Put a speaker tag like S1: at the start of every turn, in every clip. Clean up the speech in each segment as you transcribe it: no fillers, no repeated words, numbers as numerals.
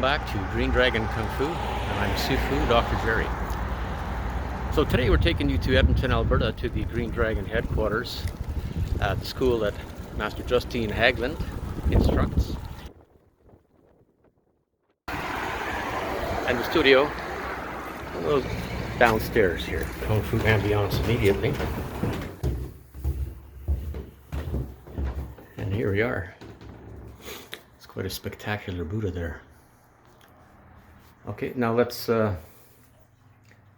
S1: welcome back to Green Dragon Kung Fu, and I'm Sifu Dr. Jerry. So today we're taking you to Edmonton, Alberta, to the Green Dragon headquarters, the school that Master Jostein Haugland instructs, and the studio downstairs here. Kung Fu ambiance immediately. And here we are. It's quite a spectacular Buddha there. Okay, now let's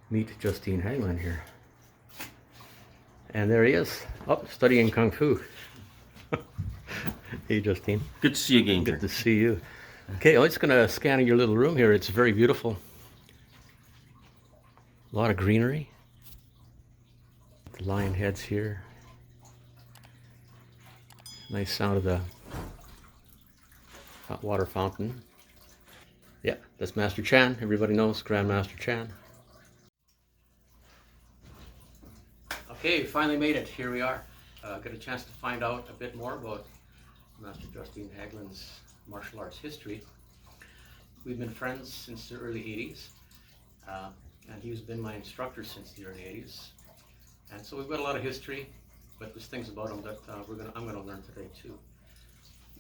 S1: meet Jostein Haugland here. And there he is, studying Kung Fu. Hey, Jostein.
S2: Good to see you again.
S1: Good to see you. Okay, I'm just going to scan your little room here. It's very beautiful. A lot of greenery. The lion heads here. Nice sound of the hot water fountain. Yeah, that's Master Chan. Everybody knows Grandmaster Chan. Okay, finally made it. Here we are. Got a chance to find out a bit more about Master Jostein Haugland's martial arts history. We've been friends since the early 80s, and he's been my instructor since the early 80s. And so we've got a lot of history, but there's things about him that I'm going to learn today too.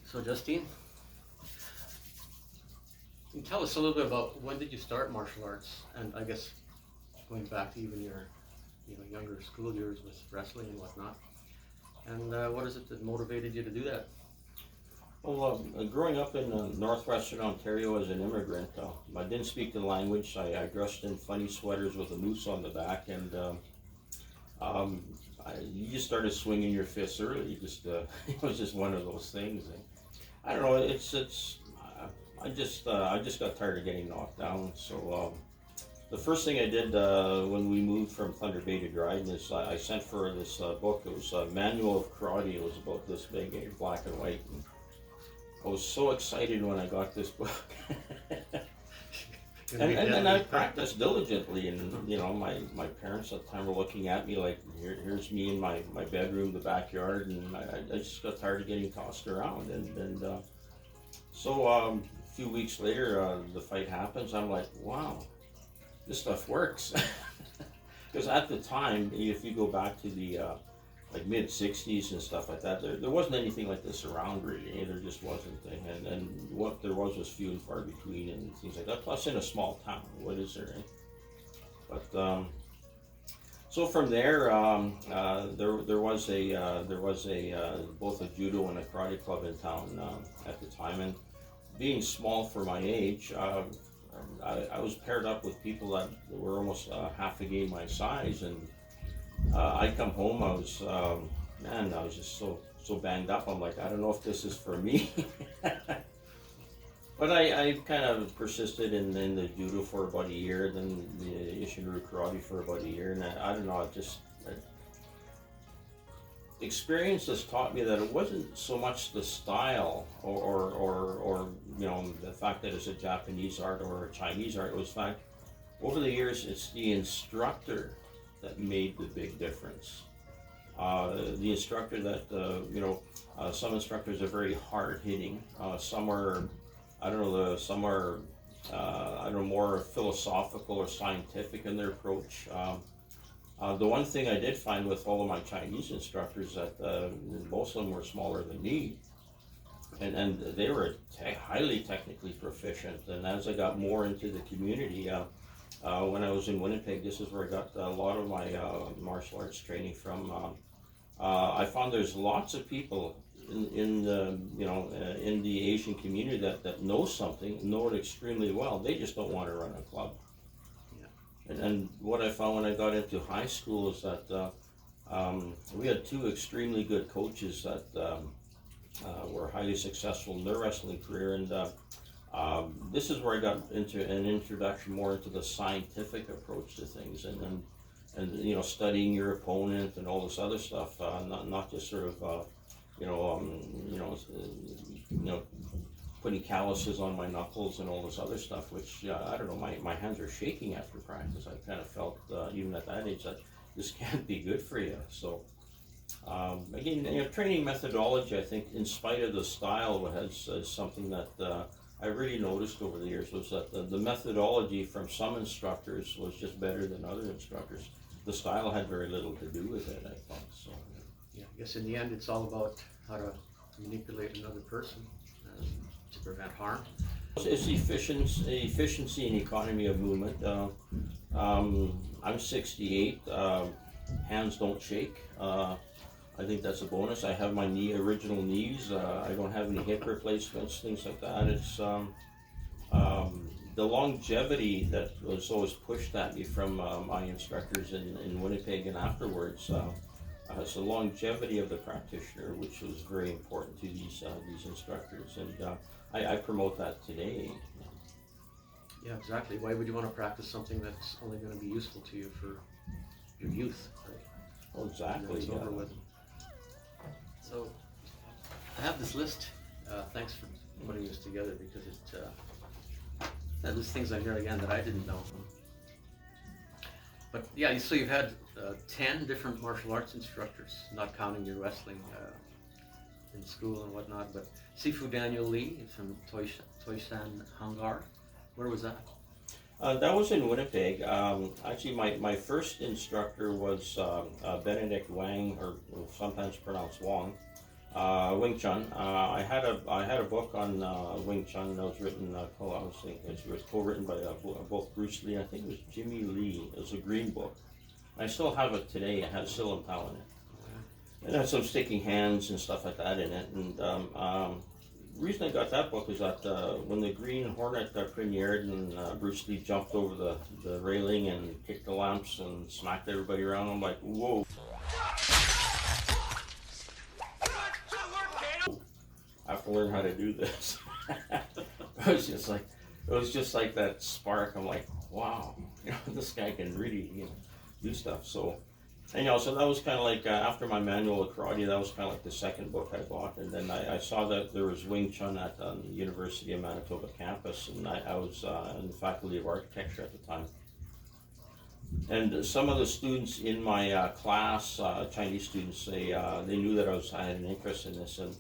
S1: So Jostein, can you tell us a little bit about when did you start martial arts, and I guess going back to even your younger school years with wrestling and whatnot, and what is it that motivated you to do that?
S2: Well, growing up in northwestern Ontario as an immigrant, I didn't speak the language. I dressed in funny sweaters with a moose on the back, and you just started swinging your fists early. It was just one of those things. And I don't know. I just got tired of getting knocked down. So the first thing I did when we moved from Thunder Bay to Dryden is I sent for this book. It was a manual of karate. It was about this big, black and white. And I was so excited when I got this book. and I practiced diligently, and my parents at the time were looking at me like, here's me in my bedroom, the backyard, and I just got tired of getting tossed around. So a few weeks later, the fight happens. I'm like, wow, this stuff works. Because at the time, if you go back to the mid 60s and stuff like that, there wasn't anything like this around really. There just wasn't. And what there was few and far between and things like that. Plus in a small town, what is there? But so from there, there was both a judo and a karate club in town at the time. And being small for my age, I was paired up with people that were almost half a game my size, and I come home, I was just so banged up. I'm like, I don't know if this is for me. But I kind of persisted in the judo for about a year, then the Ishinryu karate for about a year, and I don't know, experience has taught me that it wasn't so much the style or the fact that it's a Japanese art or a Chinese art. It was fact over the years it's the instructor that made the big difference. The instructor that some instructors are very hard hitting. Some are more philosophical or scientific in their approach. The one thing I did find with all of my Chinese instructors that most of them were smaller than me, and they were highly technically proficient. And as I got more into the community, when I was in Winnipeg, this is where I got a lot of my martial arts training from. I found there's lots of people in the Asian community that know something, know it extremely well. They just don't want to run a club. And what I found when I got into high school is that we had two extremely good coaches that were highly successful in their wrestling career, and this is where I got into an introduction more into the scientific approach to things, and studying your opponent and all this other stuff, not just sort of putting calluses on my knuckles and all this other stuff, which I don't know, my hands are shaking after practice. I kind of felt even at that age that this can't be good for you. So again, training methodology, I think, in spite of the style, is something that I really noticed over the years was that the methodology from some instructors was just better than other instructors. The style had very little to do with it, I thought. So
S1: Yeah, I guess in the end, it's all about how to manipulate another person to prevent harm.
S2: it's efficiency and economy of movement. I'm 68. Hands don't shake. I think that's a bonus. I have my original knees. I don't have any hip replacements, things like that. It's the longevity that was always pushed at me from my instructors in Winnipeg and afterwards. It's the longevity of the practitioner, which was very important to these instructors, and I promote that today.
S1: Yeah, exactly. Why would you want to practice something that's only going to be useful to you for your youth, right?
S2: Oh, exactly.
S1: It's over with. So, I have this list. Thanks for putting this together, because there's things on here again that I didn't know. But yeah, so you've had 10 different martial arts instructors, not counting your wrestling in school and whatnot. But Sifu Daniel Lee from Jostein Haugland, where was that?
S2: That was in Winnipeg. Actually, my first instructor was Benedict Wang, or sometimes pronounced Wong, Wing Chun. I had a book on Wing Chun that was written. It was co-written by both Bruce Lee and I think it was Jimmy Lee. It was a green book. I still have it today. It has Silam Tao in it. It had some sticky hands and stuff like that in it. And the reason I got that book is that when the Green Hornet premiered and Bruce Lee jumped over the railing and kicked the lamps and smacked everybody around, I'm like, whoa. I have to learn how to do this. It was just like that spark. I'm like, wow, this guy can really, do stuff. So, and so that was kind of like after my manual of karate, that was kind of like the second book I bought. And then I saw that there was Wing Chun at the University of Manitoba campus, and I was in the Faculty of Architecture at the time. And some of the students in my class, Chinese students, they knew that I had an interest in this, and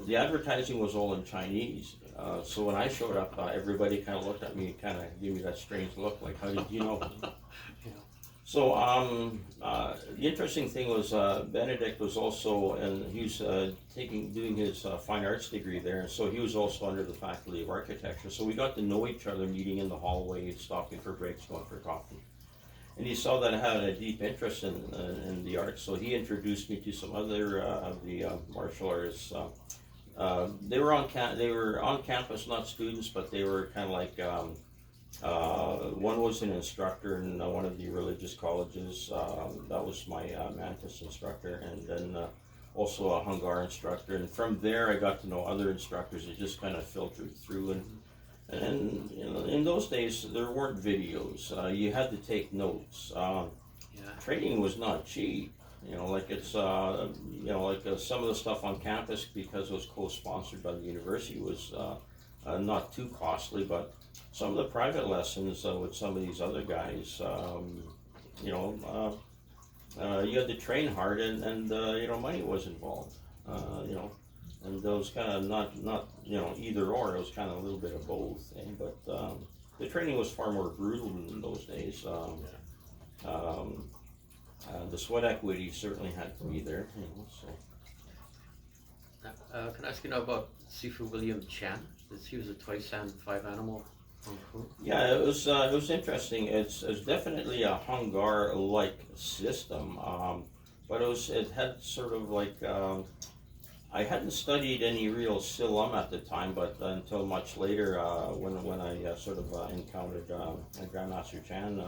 S2: the advertising was all in Chinese. So when I showed up, everybody kind of looked at me and kind of gave me that strange look, like, how did you know?
S1: Yeah.
S2: So the interesting thing was Benedict was also, and he was doing his fine arts degree there, and so he was also under the Faculty of Architecture. So we got to know each other, meeting in the hallway, stopping for breaks, going for coffee. And he saw that I had a deep interest in the arts, so he introduced me to some other of the martial artists. They were on campus, not students, but they were kind of like one was an instructor in one of the religious colleges. That was my Mantis instructor, and then also a Hungar instructor. And from there, I got to know other instructors. It just kind of filtered through. And in those days, there weren't videos. You had to take notes. Training was not cheap. Like it's some of the stuff on campus, because it was co-sponsored by the university, was not too costly. But some of the private lessons with some of these other guys, you had to train hard, and money was involved. And those kind of not either or. It was kind of a little bit of both. But the training was far more brutal in those days. The sweat equity certainly had to be there. So.
S1: Can I ask you now about Sifu William Chan? He was a Toisan 5 animal Kung Fu.
S2: Yeah, it was interesting. It's definitely a Hungar-like system, but it had sort of like. I hadn't studied any real Silam at the time, but until much later when I sort of encountered Grandmaster Chan.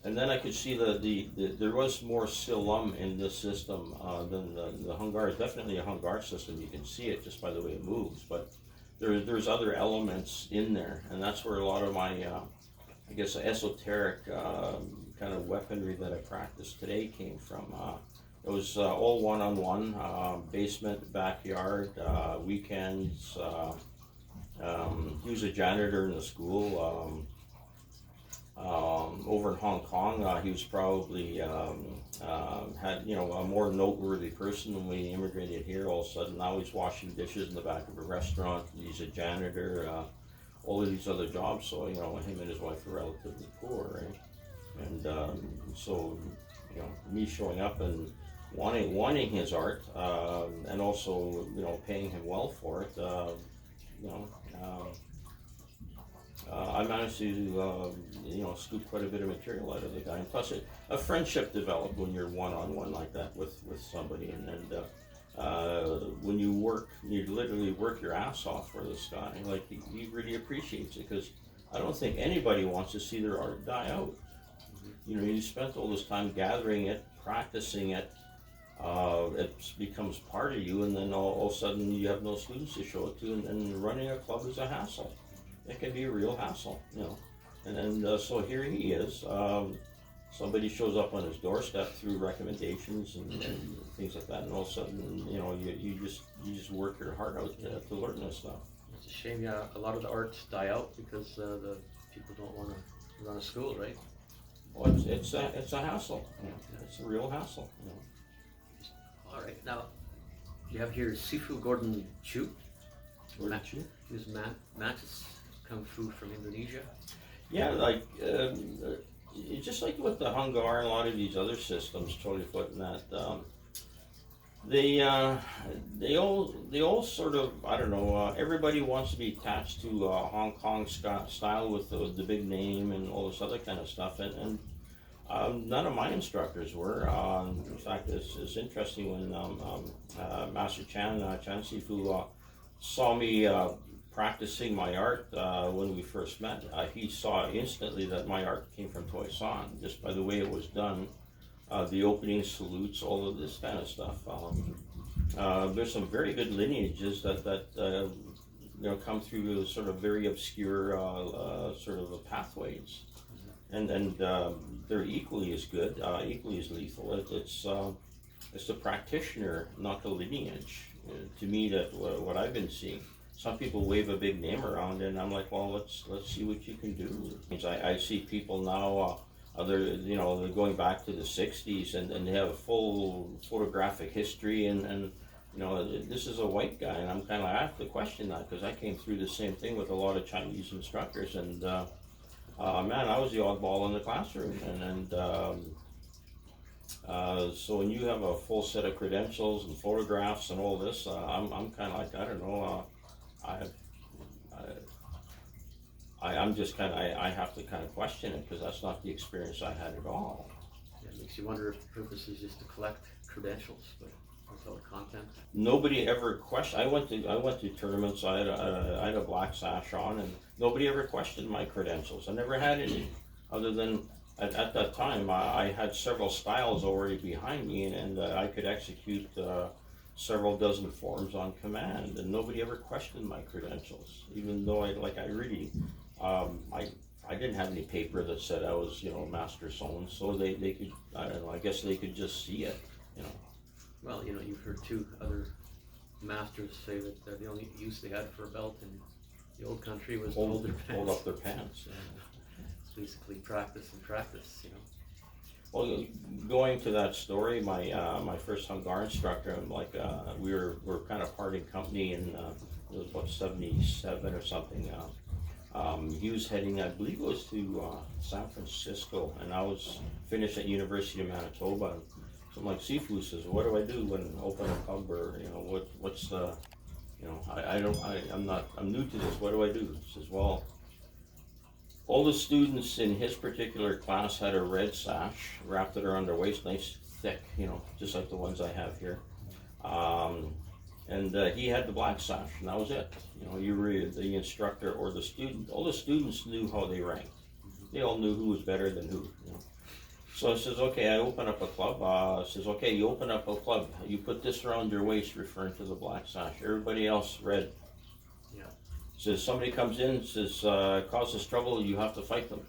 S2: And then I could see there was more Silam in this system than the Hungar. Is definitely a Hungar system. You can see it just by the way it moves, but there's other elements in there, and that's where a lot of my, I guess, esoteric kind of weaponry that I practice today came from. It was all one-on-one, basement, backyard, weekends. He was a janitor in the school. Over in Hong Kong, he was probably had a more noteworthy person when we immigrated here. All of a sudden, now he's washing dishes in the back of a restaurant. He's a janitor. All of these other jobs. So him and his wife are relatively poor, right? And so me showing up and wanting his art, and also paying him well for it. I managed to scoop quite a bit of material out of the guy, and plus a friendship developed when you're one-on-one like that with somebody, and when you literally work your ass off for this guy, like he really appreciates it, because I don't think anybody wants to see their art die out. You spent all this time gathering it, practicing it, it becomes part of you, and then all of a sudden you have no students to show it to, and running a club is a hassle. It can be a real hassle, and so here he is. Somebody shows up on his doorstep through recommendations and things like that, and all of a sudden, you just work your heart out to learn this stuff.
S1: It's a shame, yeah. A lot of the arts die out because the people don't want to run a school, right?
S2: Well, it's a hassle. It's a real hassle.
S1: All right, now you have here Sifu Gordon Chu.
S2: Gordon Chu?
S1: He was Mantis Kung Fu from Indonesia.
S2: Yeah, like just like with the Hung Gar and a lot of these other systems, Totally Foot and that, they all sort of, I don't know, everybody wants to be attached to Hong Kong style with the big name and all this other kind of stuff, and none of my instructors were. In fact, it's interesting when Master Chan Sifu saw me practicing my art when we first met. He saw instantly that my art came from Toi San, just by the way it was done, the opening salutes, all of this kind of stuff. There's some very good lineages that come through sort of very obscure sort of pathways, and they're equally as good, equally as lethal. It's the practitioner, not the lineage. To me, that what I've been seeing. Some people wave a big name around, and I'm like, well, let's see what you can do. I see people now, they're going back to the '60s, and they have a full photographic history, and this is a white guy, and I have to question that, because I came through the same thing with a lot of Chinese instructors, and man, I was the oddball in the classroom, and so when you have a full set of credentials and photographs and all this, I'm kind of like, I don't know. I'm just I have to kind of question it, because that's not the experience I had at all.
S1: Yeah, it makes you wonder if the purpose is just to collect credentials, but without content.
S2: Nobody ever questioned. I went to tournaments. I had a black sash on, and nobody ever questioned my credentials. I never had any, other than at that time I had several styles already behind me, and I could execute several dozen forms on command, and nobody ever questioned my credentials, even though I really, I didn't have any paper that said I was, master so they could, I don't know, I guess they could just see it,
S1: Well, you've heard two other masters say that the only use they had for a belt in the old country was to hold their pants.
S2: Hold up their pants.
S1: It's basically practice and practice,
S2: Well, going to that story, my first Hung Gar instructor, we were kind of parting company, and it was about '77 or something. He was heading, I believe it was to San Francisco, and I was finished at University of Manitoba. So I'm like, Sifu says, what do I do when I open a club, or what's the, I'm new to this. What do I do? He says, well, all the students in his particular class had a red sash, wrapped it around their waist, nice thick, just like the ones I have here. And he had the black sash, and that was it. You were the instructor or the student. All the students knew how they ranked. They all knew who was better than who. So it says, okay, I open up a club. Says, okay, you open up a club. You put this around your waist, referring to the black sash. Everybody else red.
S1: Yeah.
S2: Says somebody comes in, says causes trouble, you have to fight them.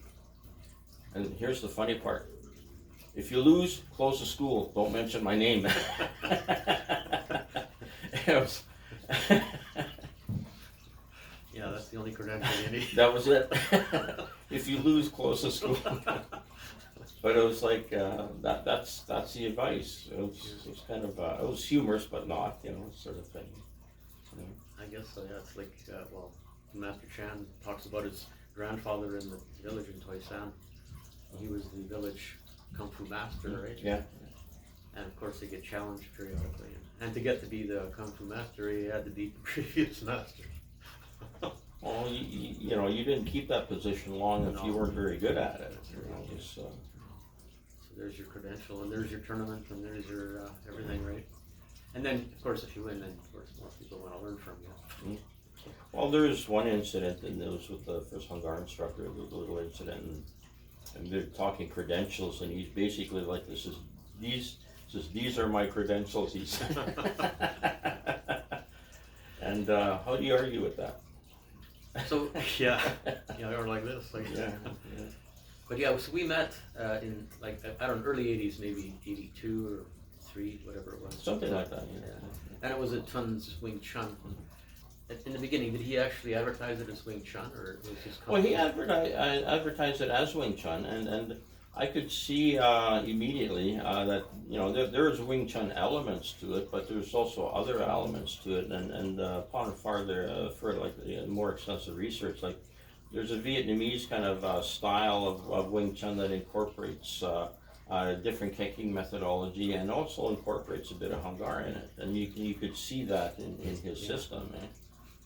S2: And here's the funny part: if you lose, close the school. Don't mention my name.
S1: Yeah, that's the only credential you need.
S2: That was it. if you lose, close the school. But it was like that's the advice. It was kind of it was humorous, but not, sort of thing. You know?
S1: I guess so. Yeah, it's like well, Master Chan talks about his grandfather in the village in Toisan. He was the village kung fu master, right?
S2: Yeah.
S1: And of course, they get challenged periodically. And to get to be the kung fu master, he had to beat the previous master.
S2: Well, you didn't keep that position long if you weren't very good at it.
S1: So there's your credential, and there's your tournament, and there's your everything, right? And then, of course, if you win, then of course more people want to learn from you.
S2: Well, there was one incident, and it was with the first Hungar instructor. There was a little incident, and they're talking credentials, and he's basically like, these are my credentials. He said. And how do you argue with that?
S1: So yeah, or like this, like
S2: yeah.
S1: But yeah, so we met in like I don't know, early '80s, maybe '82 or '3, whatever it was.
S2: Something like that. Yeah.
S1: And it was at Tun's Wing Chun. In the beginning, did he actually advertise it as Wing Chun, or was his company?
S2: Well, he advertised it as Wing Chun, and I could see immediately that there's Wing Chun elements to it, but there's also other elements to it, and upon for more extensive research, like there's a Vietnamese kind of style of Wing Chun that incorporates different kicking methodology and also incorporates a bit of Hungar in it, and you could see that in his system.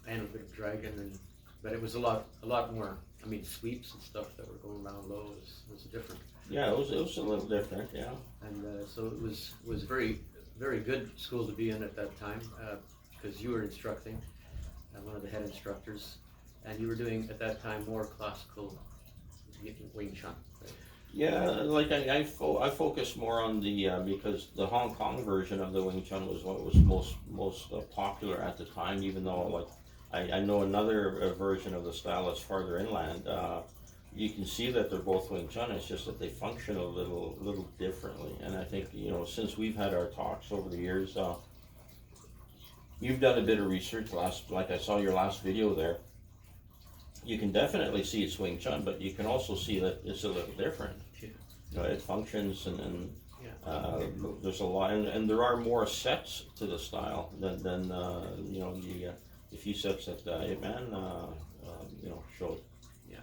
S1: And a bit of dragon, but it was a lot more. I mean, sweeps and stuff that were going down low was different.
S2: Yeah, it was a little different, yeah.
S1: And so it was very, very good school to be in at that time, because you were instructing, one of the head instructors, and you were doing at that time more classical Wing Chun. Right?
S2: Yeah, like I focused more on the because the Hong Kong version of the Wing Chun was what was most popular at the time, even though like I know another version of the style that's farther inland. You can see that they're both Wing Chun. It's just that they function a little differently. And I think since we've had our talks over the years, you've done a bit of research. Like I saw your last video there. You can definitely see it's Wing Chun, but you can also see that it's a little different. It functions and there's a lot, and there are more sets to the style than the few sets that Ip Man showed.
S1: Yeah.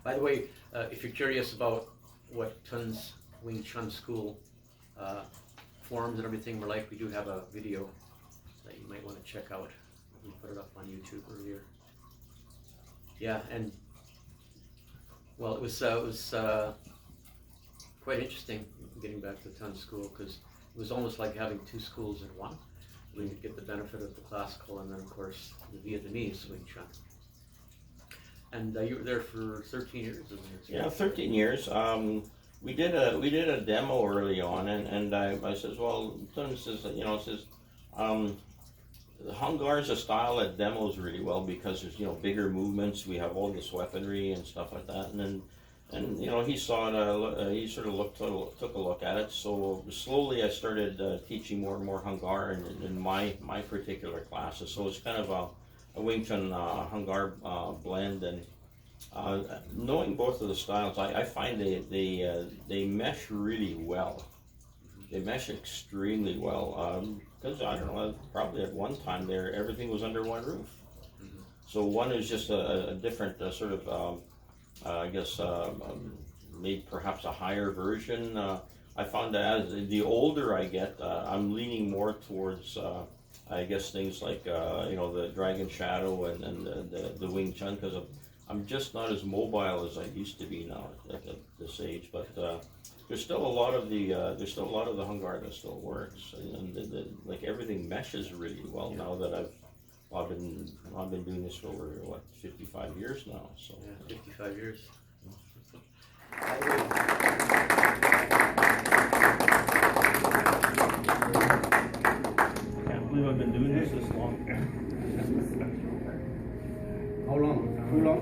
S1: By the way, if you're curious about what Tun's Wing Chun School forms and everything were like, we do have a video that you might want to check out. We put it up on YouTube earlier. Yeah, and well, it was quite interesting getting back to Tun's school, because it was almost like having two schools in one. We could get the benefit of the classical and then, of course, the Vietnamese Wing Chun. And you were there for 13 years, isn't it?
S2: Yeah, 13 years. We did a demo early on, and I says, well, Tun says, Hungar is a style that demos really well because there's bigger movements. We have all this weaponry and stuff like that, and he saw it. He sort of took a look at it. So slowly I started teaching more and more Hungar in my particular classes. So it's kind of a Wing Chun Hungar blend, and knowing both of the styles, I find they mesh really well. They mesh extremely well because I don't know, probably at one time there everything was under one roof. Mm-hmm. So one is just a different sort of I guess maybe perhaps a higher version. I found that as the older I get, I'm leaning more towards I guess things like the Dragon Shadow and the Wing Chun, because I'm just not as mobile as I used to be now at this age. But there's still a lot of the Hungar that still works, and like everything meshes really well now that I've been doing this for over 55 years now. So
S1: yeah, 55 years.
S2: I can't believe I've been doing this long.
S3: How long? Too long?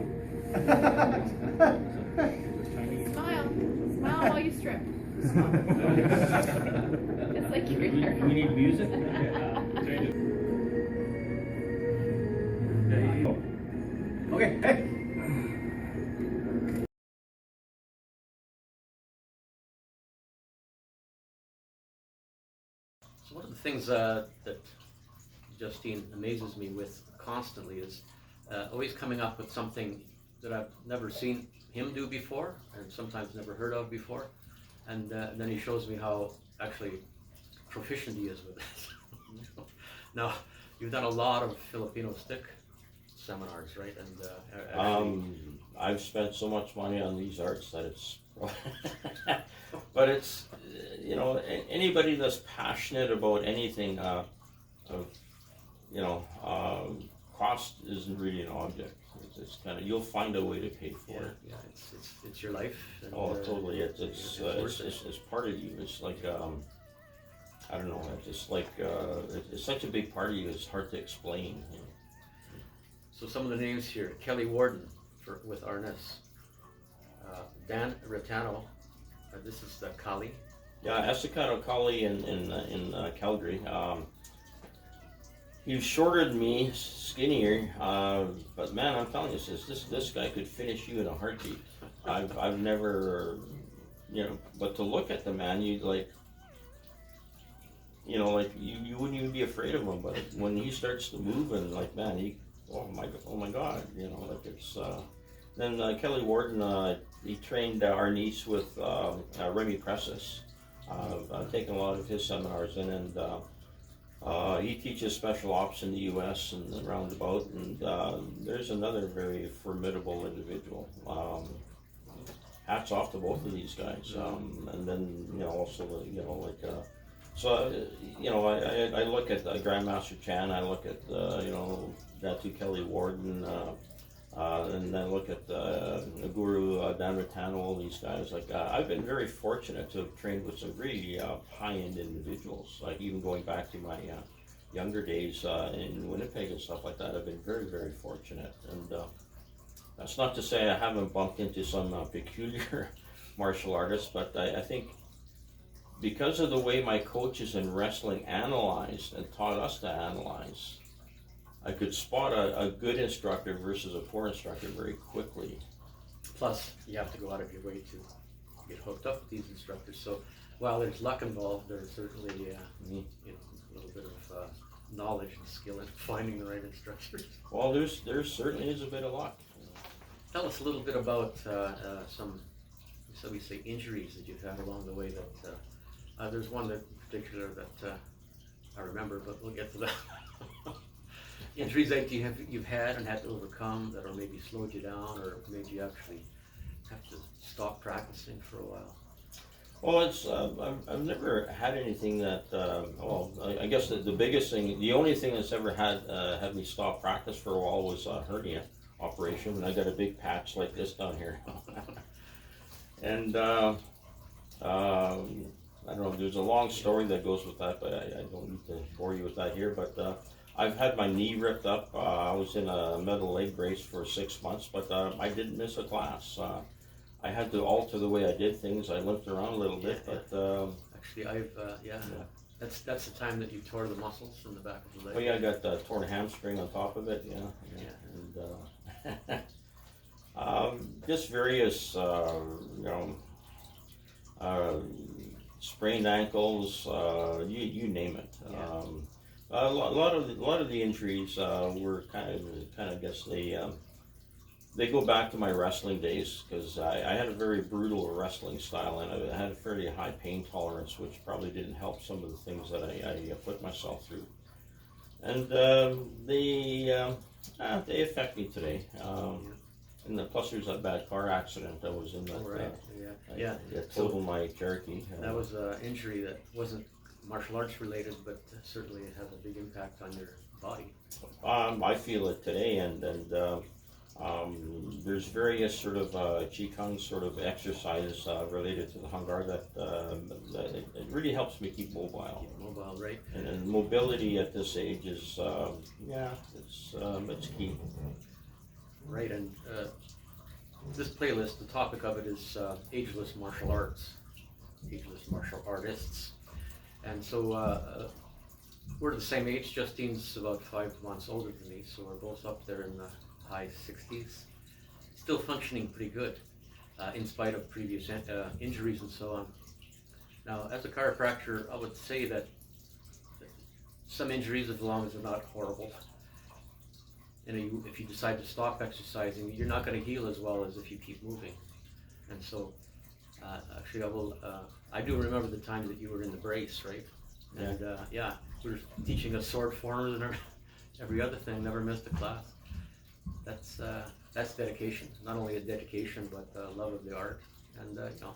S4: Smile. Smile while you strip. It's like you're there.
S2: We need music?
S3: Okay, hey!
S1: One of the things that Jostein amazes me with constantly is always coming up with something that I've never seen him do before, and sometimes never heard of before, and then he shows me how actually proficient he is with it. Now, you've done a lot of Filipino stick seminars, right? And actually,
S2: I've spent so much money on these arts that it's, but it's, you know, anybody that's passionate about anything, cost isn't really an object. It's kind of, you'll find a way to pay for it.
S1: yeah, it's your life. And,
S2: Oh, totally. It's part of you. It's like I don't know. It's just like it's such a big part of you. It's hard to explain. You know.
S1: So some of the names here: Kelly Warden with Arnes, Dan Retano. This is Kali.
S2: Yeah, Estacado Kali in Calgary. He was shorter than me, skinnier, but man, I'm telling you, this guy could finish you in a heartbeat. I've never, you know, but to look at the man, you like, you know, like you wouldn't even be afraid of him. But when he starts to move and like, man, oh my God, you know, like it's. Then Kelly Warden, he trained our niece with Remy Presses. I've taken a lot of his seminars in, and he teaches special ops in the U.S. and around about. And there's another very formidable individual. Hats off to both of these guys. And then also I look at Grandmaster Chan. I look at Datu Kelly Warden. And then look at Guru Dan Ratano, all these guys. Like I've been very fortunate to have trained with some really high-end individuals. Like even going back to my younger days in Winnipeg and stuff like that, I've been very, very fortunate. And that's not to say I haven't bumped into some peculiar martial artists, but I think because of the way my coaches in wrestling analyzed and taught us to analyze, I could spot a good instructor versus a poor instructor very quickly.
S1: Plus, you have to go out of your way to get hooked up with these instructors. So, while there's luck involved, there's certainly a little bit of knowledge and skill in finding the right instructors.
S2: Well, there certainly is a bit of luck.
S1: Tell us a little bit about some, so we say, injuries that you've had along the way. That there's one that in particular that I remember, but we'll get to that. Injuries that you've had and had to overcome that, or maybe slowed you down, or made you actually have to stop practicing for a while.
S2: Well, it's I've never had anything that. I guess the biggest thing, the only thing that's ever had me stop practice for a while was a hernia operation, and I got a big patch like this down here. And I don't know. There's a long story that goes with that, but I don't need to bore you with that here. But I've had my knee ripped up. I was in a metal leg brace for 6 months, but I didn't miss a class. I had to alter the way I did things. I limped around a little bit, but
S1: actually, that's the time that you tore the muscles from the back of the leg.
S2: Oh yeah, I got the torn hamstring on top of it. And just various sprained ankles. You name it. A lot of the injuries were kind of guess they go back to my wrestling days, because I had a very brutal wrestling style, and I had a fairly high pain tolerance, which probably didn't help some of the things that I put myself through. And they affect me today. And plus there's that bad car accident that was in that.
S1: Oh, right. Yeah.
S2: That totaled my Cherokee.
S1: That was an injury that wasn't martial arts related, but certainly it has a big impact on your body.
S2: I feel it today, and there's various sort of Qigong sort of exercises related to the Hungar that it really helps me keep mobile.
S1: Keep mobile, right?
S2: And mobility at this age is it's key.
S1: Right, and this playlist, the topic of it is Ageless Martial Arts, Ageless Martial Artists. And so we're the same age. Justein's about 5 months older than me, so we're both up there in the high 60s. Still functioning pretty good, in spite of previous injuries and so on. Now, as a chiropractor, I would say that some injuries as long as they're not horrible. And if you decide to stop exercising, you're not going to heal as well as if you keep moving. And so, actually, I do remember the time that you were in the brace, right? And yeah, we were teaching us sword forms and every other thing. Never missed a class. That's dedication. Not only a dedication, but love of the art, and you know,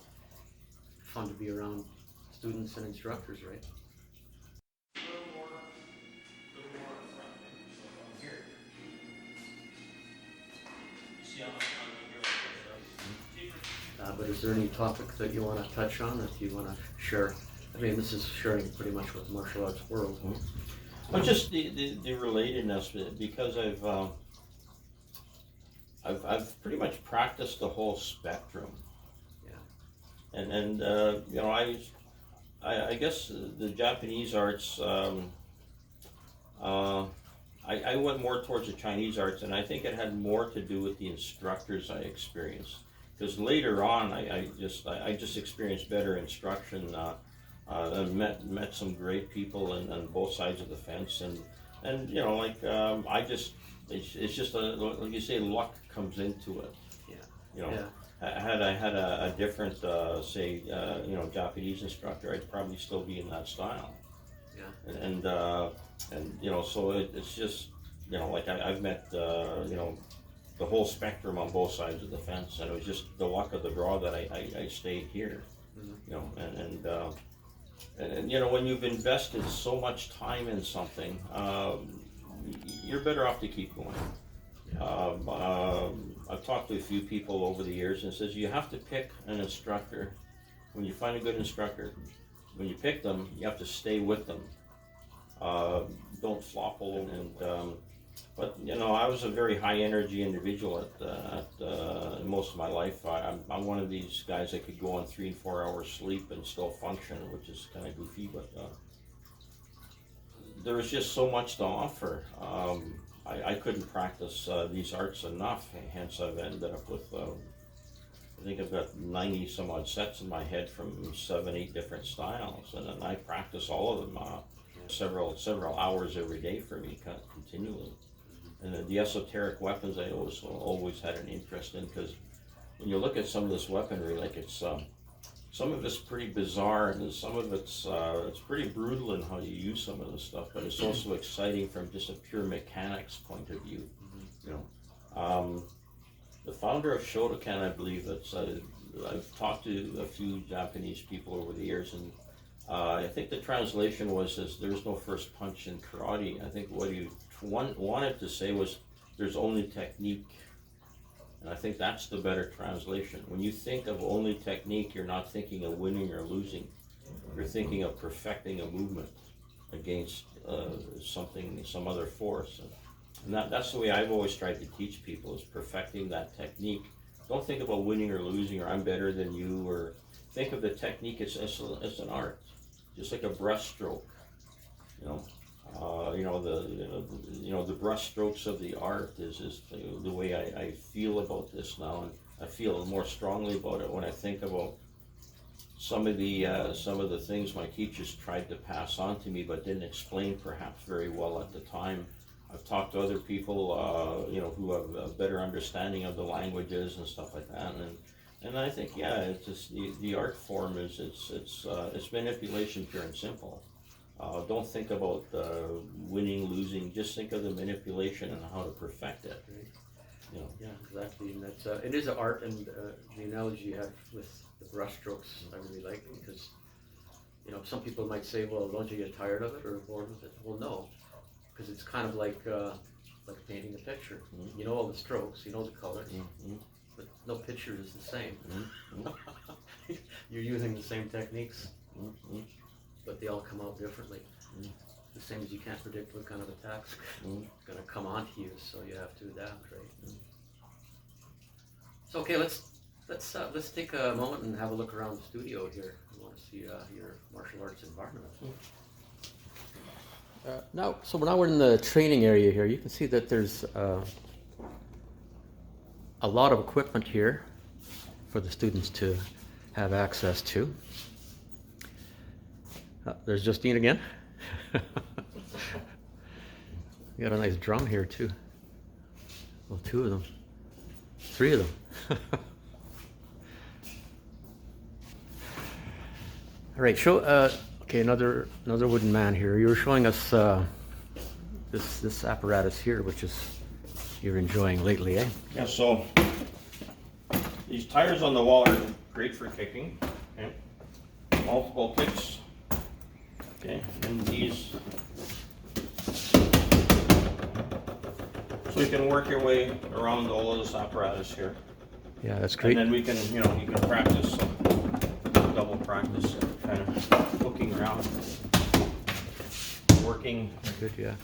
S1: fun to be around students and instructors, right? But is there any topic that you want to touch on, that you want to share? I mean, this is sharing pretty much with the martial arts world.
S2: Well, just the relatedness, because I've pretty much practiced the whole spectrum. Yeah. And you know, I guess the Japanese arts, I went more towards the Chinese arts, and I think it had more to do with the instructors I experienced. Because later on, I just experienced better instruction. And met some great people on both sides of the fence, and you know, like it's just like you say, luck comes into it.
S1: Yeah.
S2: You know,
S1: yeah.
S2: Had I had a different say, you know, Japanese instructor, I'd probably still be in that style.
S1: Yeah.
S2: And you know, so it's just, you know, like I've met you know, the whole spectrum on both sides of the fence, and it was just the luck of the draw that I stayed here. Mm-hmm. You know, and you know, when you've invested so much time in something, you're better off to keep going. Yeah. I've talked to a few people over the years, and it says you have to pick an instructor. When you find a good instructor, when you pick them, you have to stay with them. Don't flopple. And but you know, I was a very high energy individual at most of my life. I'm one of these guys that could go on 3 and 4 hours sleep and still function, which is kind of goofy, but there was just so much to offer. I couldn't practice these arts enough, hence I've ended up with, I think I've got 90 some odd sets in my head from 7, 8 different styles, and I practice all of them several hours every day for me, continually. And the esoteric weapons I always had an interest in, because when you look at some of this weaponry, like it's some of it's pretty bizarre, and some of it's pretty brutal in how you use some of this stuff, but it's also exciting from just a pure mechanics point of view. You know, the founder of Shotokan, I believe, I've talked to a few Japanese people over the years, and I think the translation was there's no first punch in karate. I think what he wanted to say was there's only technique. And I think that's the better translation. When you think of only technique, you're not thinking of winning or losing. You're thinking of perfecting a movement against some other force. And that's the way I've always tried to teach people, is perfecting that technique. Don't think about winning or losing, or I'm better than you, or think of the technique as an art, just like a brush stroke. You know, the brush strokes of the art is the way I feel about this now, and I feel more strongly about it when I think about some of the things my teachers tried to pass on to me, but didn't explain perhaps very well at the time. I've talked to other people, you know, who have a better understanding of the languages and stuff like that, and I think, yeah, it's just the art form it's manipulation, pure and simple. Don't think about winning, losing. Just think of the manipulation and how to perfect it.
S1: Right.
S2: You know.
S1: Yeah, exactly. And that's it is an art, and the analogy you have with the brush strokes, I really like, because you know, some people might say, well, don't you get tired of it or bored with it? Well, no, because it's kind of like painting a picture. Mm-hmm. You know all the strokes, you know the colors, mm-hmm. but no picture is the same. Mm-hmm. You're using the same techniques. Mm-hmm. But they all come out differently. Mm. The same as you can't predict what kind of attack's going to come onto you, so you have to adapt, right? Mm. So okay, let's take a moment and have a look around the studio here. I want to see your martial arts environment. So now we're in the training area here. You can see that there's a lot of equipment here for the students to have access to. There's Jostein again. You got a nice drum here too. Well, two of them. Three of them. All right, show, okay, another wooden man here. You were showing us this apparatus here, which is you're enjoying lately, eh?
S2: Yeah, so these tires on the wall are great for kicking. Okay. Multiple kicks. Okay, and these, so you can work your way around all of this apparatus here.
S1: Yeah, that's great.
S2: And then we can, you know, you can practice, double practice, kind of looking around, working.
S1: Good, yeah.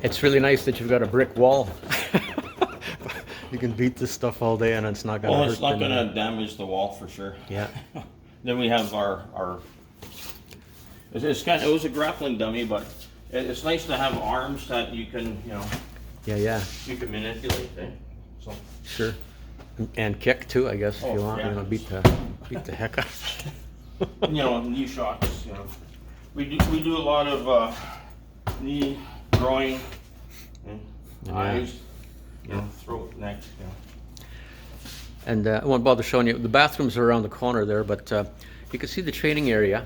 S1: It's really nice that you've got a brick wall. You can beat this stuff all day and it's not going to hurt.
S2: Well, it's not going to damage the wall for sure.
S1: Yeah.
S2: Then we have our it's kind of, it was a grappling dummy, but it's nice to have arms that you can, you know,
S1: Yeah.
S2: you can manipulate, eh? So.
S1: Sure. And kick too, I guess, if you
S2: Oh,
S1: want.
S2: yeah.
S1: You know, beat the heck out.
S2: You know, knee shots, you know. We do a lot of knee, groin, and eyes, you know, throat, neck, you know.
S1: And I won't bother showing you. The bathrooms are around the corner there, but you can see the training area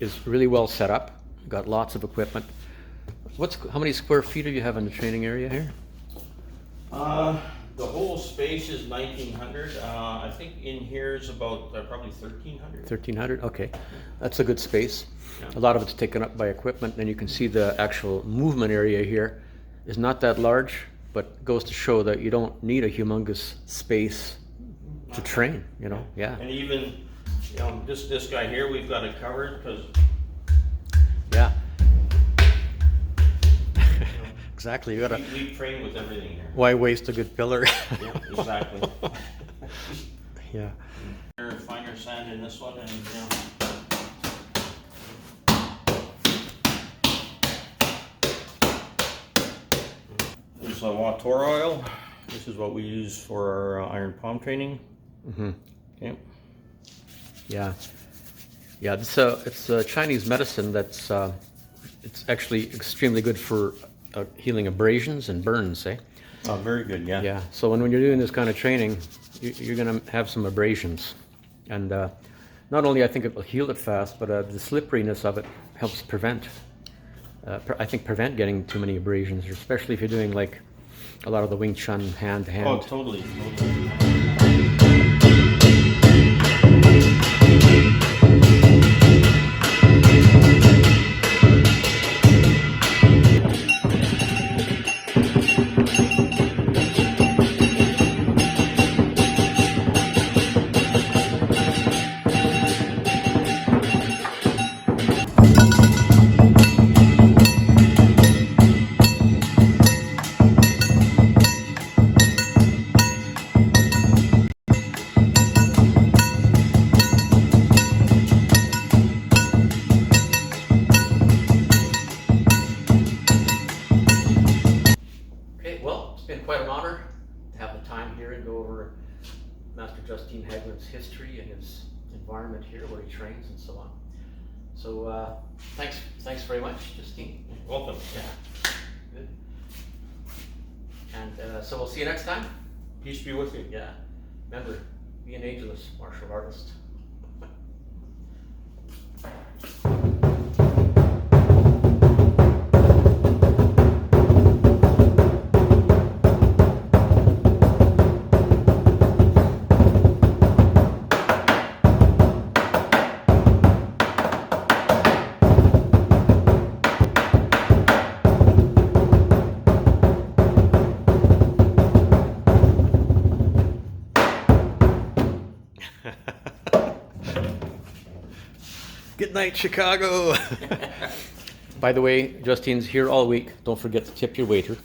S1: is really well set up. Got lots of equipment. How many square feet do you have in the training area here?
S2: The whole space is 1,900. I think in here is about probably 1,300.
S1: 1,300? Okay. That's a good space.
S2: Yeah.
S1: A lot of it's taken up by equipment, and you can see the actual movement area here is not that large, but goes to show that you don't need a humongous space to train, you know? Yeah.
S2: And even, you know, this guy here, we've got it covered because,
S1: Yeah.
S2: you know,
S1: Exactly. You gotta.
S2: we train with everything here.
S1: Why waste a good pillar?
S2: Yeah, exactly.
S1: Yeah.
S2: Finer sand in this one, and you know. There's a Wator oil. This is what we use for our iron palm training.
S1: Mm-hmm.
S2: Okay.
S1: Yeah. Yeah. It's a Chinese medicine that's it's actually extremely good for healing abrasions and burns, eh?
S2: Oh, very good. Yeah.
S1: Yeah. So when you're doing this kind of training, you're going to have some abrasions, and not only I think it will heal it fast, but the slipperiness of it helps prevent. I think prevent getting too many abrasions, especially if you're doing like a lot of the Wing Chun hand to hand.
S2: Oh, totally.
S1: Okay, well, it's been quite an honor to have the time here and go over Master Jostein Haugland's history and his environment here, where he trains and so on. So thanks very much, Jostein.
S2: Welcome.
S1: Yeah, good. And so we'll see you next time.
S2: Peace be with you.
S1: Yeah, remember, be an ageless martial artist. Good night, Chicago. By the way, Justein's here all week. Don't forget to tip your waiter.